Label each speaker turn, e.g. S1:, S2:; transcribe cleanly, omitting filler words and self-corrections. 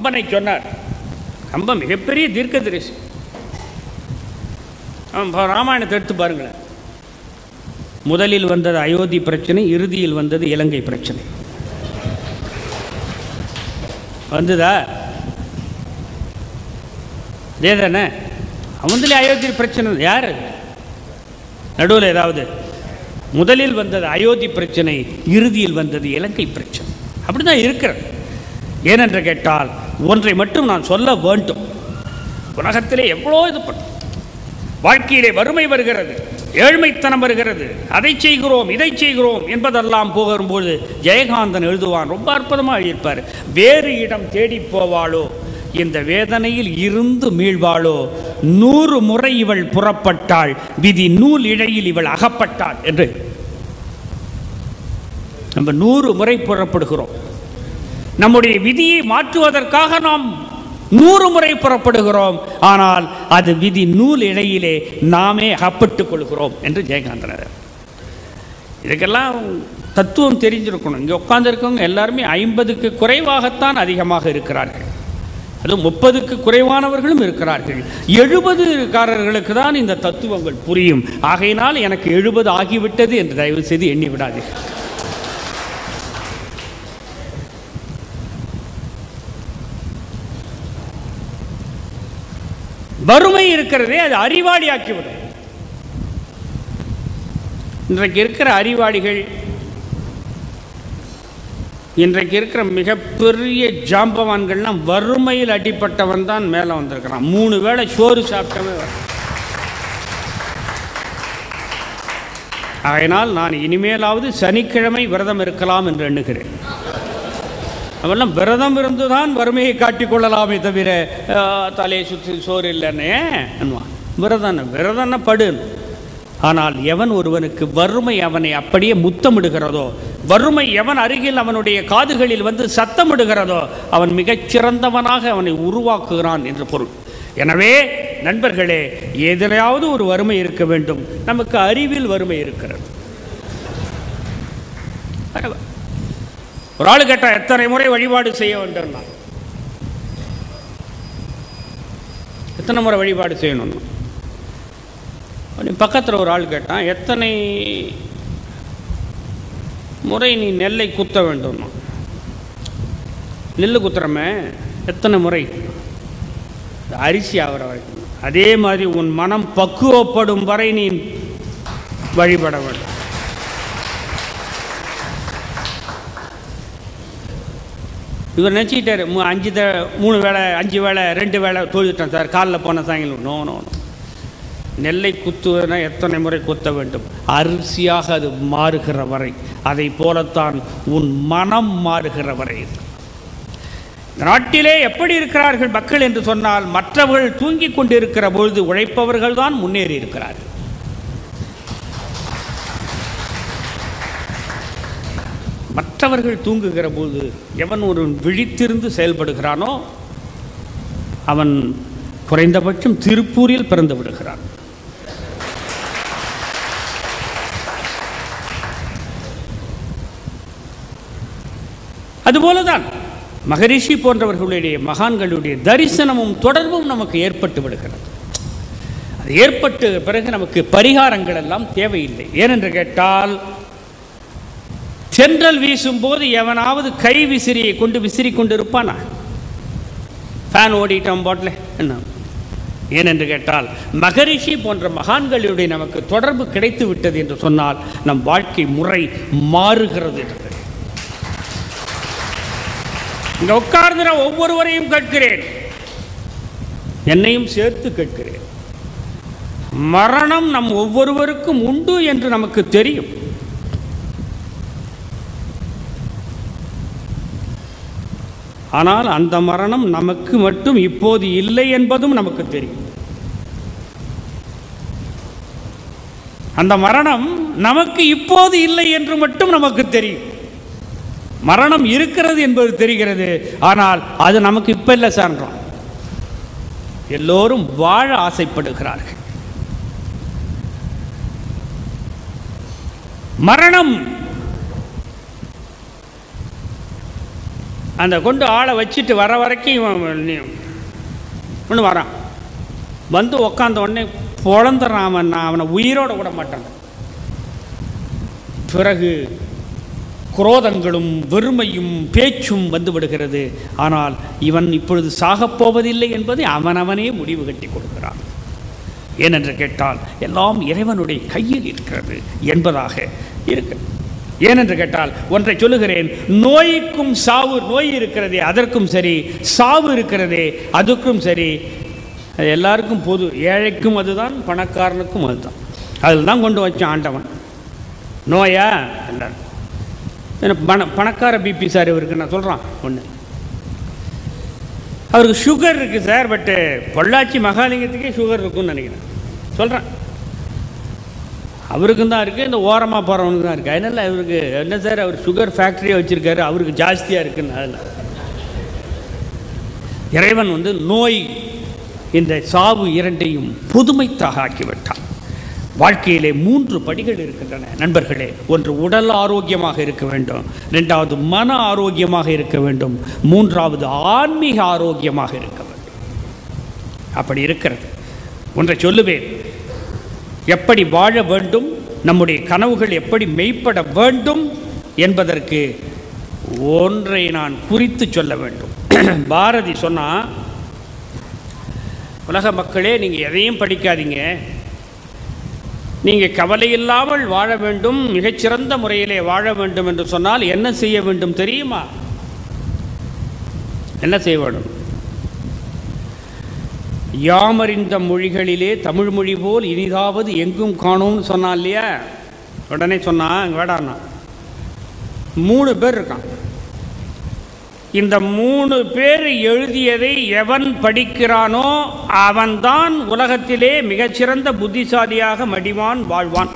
S1: கம்பனை சொன்னார். கம்பன் மிகப்பெரிய தீர்க்கதரிசி. ராமாயணத்தை எடுத்து பாருங்களேன். முதலில் வந்தது அயோத்தி பிரச்சனை, இறுதியில் வந்தது இலங்கை பிரச்சனை. வந்துதா? அதேதானே. அவங்களே அயோத்தி பிரச்சனை. யார் நடுவில்? ஏதாவது முதலில் வந்தது அயோத்தி பிரச்சனை, இறுதியில் வந்தது இலங்கை பிரச்சனை. அப்படிதான் இருக்கிறது. ஏனென்று கேட்டால் ஒன்றை மட்டும் நான் சொல்ல வேண்டும். உலகத்திலே எவ்வளோ இது வாழ்க்கையிலே வறுமை வருகிறது, ஏழ்மைத்தனம் வருகிறது, அதை செய்கிறோம் இதை செய்கிறோம் என்பதெல்லாம் போகும்போது ஜெயகாந்தன் எழுதுவான். ரொம்ப அற்புதமாக எழுதியிருப்பார். வேறு இடம் தேடி போவாளோ, இந்த வேதனையில் இருந்து மீள்வாளோ, 100 முறை இவள் புறப்பட்டாள், விதி நூல் இழையில் இவள் அகப்பட்டாள் என்று. நம்ம 100 முறை புறப்படுகிறோம். நம்முடைய விதியை மாற்றுவதற்காக நாம் 100 முறை புறப்படுகிறோம். ஆனால் அது விதி நூல் இழையிலே நாமே அகப்பட்டுக் கொள்கிறோம் என்று ஜெயகாந்தனர். இதுக்கெல்லாம் தத்துவம் தெரிஞ்சிருக்கணும். இங்கே உட்கார்ந்துருக்கவங்க எல்லாருமே 50க்கு குறைவாகத்தான் அதிகமாக இருக்கிறார்கள். அது 30க்கு குறைவானவர்களும் இருக்கிறார்கள். 70காரர்களுக்கு தான் இந்த தத்துவங்கள் புரியும். ஆகையினால் எனக்கு 70 ஆகிவிட்டது என்று தயவு செய்து எண்ணி விடாதீர்கள். வறுமை இருக்கிறதே, அது அறிவாளி ஆக்கிவிடும். இன்றைக்கு இருக்கிற அறிவாளிகள், இன்றைக்கு இருக்கிற மிகப்பெரிய ஜாம்பவான்கள்லாம் வறுமையில் அடிப்பட்டவன் தான் மேலே வந்திருக்கிறான். 3 வேளை சோறு சாப்பிட்டவே. ஆகையினால் நான் இனிமேலாவது சனிக்கிழமை விரதம் இருக்கலாம் என்று எண்ணுகிறேன். அவெல்லாம் விரதம் இருந்துதான் வறுமையை காட்டிக்கொள்ளலாமே தவிர தலையை சுற்றி சோறு இல்லைன்னே விரதம் படு. ஆனால் எவன் ஒருவனுக்கு வறுமை அவனை அப்படியே முத்தமிடுகிறதோ, வறுமை எவன் அருகில் அவனுடைய காதுகளில் வந்து சத்தமிடுகிறதோ, அவன் மிகச்சிறந்தவனாக அவனை உருவாக்குகிறான் என்று பொருள். எனவே நண்பர்களே, எதிலாவது ஒரு வறுமை இருக்க வேண்டும். நமக்கு அறிவில் வறுமை இருக்கிறது. ஒரு ஆள் கேட்டால் எத்தனை முறை வழிபாடு செய்ய வேண்டும்? எத்தனை முறை வழிபாடு செய்யணும்? பக்கத்தில் ஒரு ஆள் கேட்டான், எத்தனை முறை நீ நெல்லை குத்த வேண்டும்? நெல் குத்துறமே எத்தனை முறை? அரிசி ஆகிற வரைக்கும். அதே மாதிரி உன் மனம் பக்குவப்படும் வரை நீ வழிபட வேண்டும். இவர் நினச்சிக்கிட்டாரு 3 வேளை 5 வேளை 2 வேளை தொழுதுட்டேன் சார், காலில் போன சாயங்காலம். நோ, நெல்லை குத்துவதுனா எத்தனை முறை குத்த வேண்டும்? அரிசியாக அது மாறுகிற வரை. அதை போலத்தான் உன் மனம் மாறுகிற வரை. நாட்டிலே எப்படி இருக்கிறார்கள் மக்கள் என்று சொன்னால், மற்றவர்கள் தூங்கி கொண்டிருக்கிற பொழுது உழைப்பவர்கள் தான் முன்னேறி இருக்கிறார்கள். மற்றவர்கள் தூங்குகிற போது எவன் ஒரு விழித்திருந்து செயல்படுகிறானோ அவன் குறைந்தபட்சம் திருப்பூரில் பிறந்து விடுகிறான். அதுபோலதான் மகரிஷி போன்றவர்களுடைய மகான்களுடைய தரிசனமும் தொடர்பும் நமக்கு ஏற்பட்டு விடுகிறது. அது ஏற்பட்டு பிறகு நமக்கு பரிகாரங்கள் எல்லாம் தேவையில்லை. ஏனென்று கேட்டால், தென்றல் வீசும் போது எவனாவது கை விசிறியை கொண்டு விசிறி கொண்டு இருப்பானா? ஃபேன் ஓடிட்டோம் போட்டல என்ன? ஏனென்று கேட்டால், மகரிஷி போன்ற மகான்களுடைய நமக்கு தொடர்பு கிடைத்து விட்டது என்று சொன்னால் நம் வாழ்க்கை முறை மாறுகிறது என்று. இங்க உட்கார்ந்து ஒவ்வொருவரையும் கேட்கிறேன், என்னையும் சேர்த்து கேட்கிறேன். மரணம் நம் ஒவ்வொருவருக்கும் உண்டு என்று நமக்கு தெரியும். ஆனால் அந்த மரணம் நமக்கு மட்டும் இப்போது இல்லை என்பதும் நமக்கு தெரியும். அந்த மரணம் நமக்கு இப்போது இல்லை என்று மட்டும் நமக்கு தெரியும். மரணம் இருக்கிறது என்பது தெரிகிறது, ஆனால் அது நமக்கு இப்ப இல்லை சார்ன்றோம். எல்லோரும் வாழ ஆசைப்படுகிறார்கள். மரணம் அந்த கொண்டு ஆளை வச்சுட்டு வர வரைக்கும் இவன் ஒன்று வரான். வந்து உக்காந்த உடனே பொழந்துறான். அவனை உயிரோட விட மாட்டான். பிறகு குரோதங்களும் வெறுமையும் பேச்சும் வந்து விடுகிறது. ஆனால் இவன் இப்பொழுது சாகப்போவதில்லை என்பதை அவனவனே முடிவு கட்டி கொடுக்கிறான். ஏனென்று கேட்டால் எல்லாம் இறைவனுடைய கையில் இருக்கிறது என்பதாக இருக்கு. ஏனென்று கேட்டால் ஒன்றை சொல்லுகிறேன், நோய்க்கும் சாவு, நோய் இருக்கிறதே அதற்கும் சரி, சாவு இருக்கிறதே அதுக்கும் சரி, அது எல்லாருக்கும் பொது. ஏழைக்கும் அதுதான், பணக்காரனுக்கும் அதுதான். அதில் தான் கொண்டு வச்சான் ஆண்டவன். நோயா எல்லாரும் பணக்கார பிபி சார் இவருக்கு நான் சொல்கிறான் ஒன்று, அவருக்கு சுகர் இருக்குது சார், பட்டு பொள்ளாச்சி மகாலிங்கத்துக்கே சுகர் இருக்குன்னு நினைக்கிறேன் சொல்கிறேன். அவருக்கும் தான் இருக்குது, இந்த ஓரமாக போகிறவனுக்கு தான் இருக்குது. அதனால அவருக்கு என்ன சார், அவர் சுகர் ஃபேக்ட்ரியை வச்சுருக்காரு, அவருக்கு ஜாஸ்தியாக இருக்குன்னு. அதில் இறைவன் நோய் இந்த சாவு இரண்டையும் புதுமைத்தாக ஆக்கிவிட்டான். வாழ்க்கையிலே 3 படிகள் இருக்கின்றன நண்பர்களே. ஒன்று உடல் ஆரோக்கியமாக இருக்க வேண்டும், 2வது மன ஆரோக்கியமாக இருக்க வேண்டும், 3வது ஆன்மீக ஆரோக்கியமாக இருக்க வேண்டும். அப்படி இருக்கிறது. ஒன்றை சொல்லுவேன், எப்படி வாழ வேண்டும், நம்முடைய கனவுகள் எப்படி மெய்ப்பட வேண்டும் என்பதற்கு ஒன்றை நான் குறித்து சொல்ல வேண்டும். பாரதி சொன்னா, உலக மக்களே நீங்கள் எதையும் படிக்காதீங்க, நீங்கள் கவலை இல்லாமல் வாழ வேண்டும், மிகச்சிறந்த முறையிலே வாழ வேண்டும் என்று சொன்னால் என்ன செய்ய வேண்டும் தெரியுமா? என்ன செய்ய வேண்டும்? யாமறிந்த மொழிகளிலே தமிழ் மொழி போல் இனிதாவது எங்கும் காணோம்னு சொன்னான் இல்லையா? உடனே சொன்னான், இங்கே வேடாண்ணா 3 பேர் இருக்கான். இந்த 3 பேர் எழுதியதை எவன் படிக்கிறானோ அவன்தான் உலகத்திலே மிகச்சிறந்த புத்திசாலியாக மடிவான், வாழ்வான்.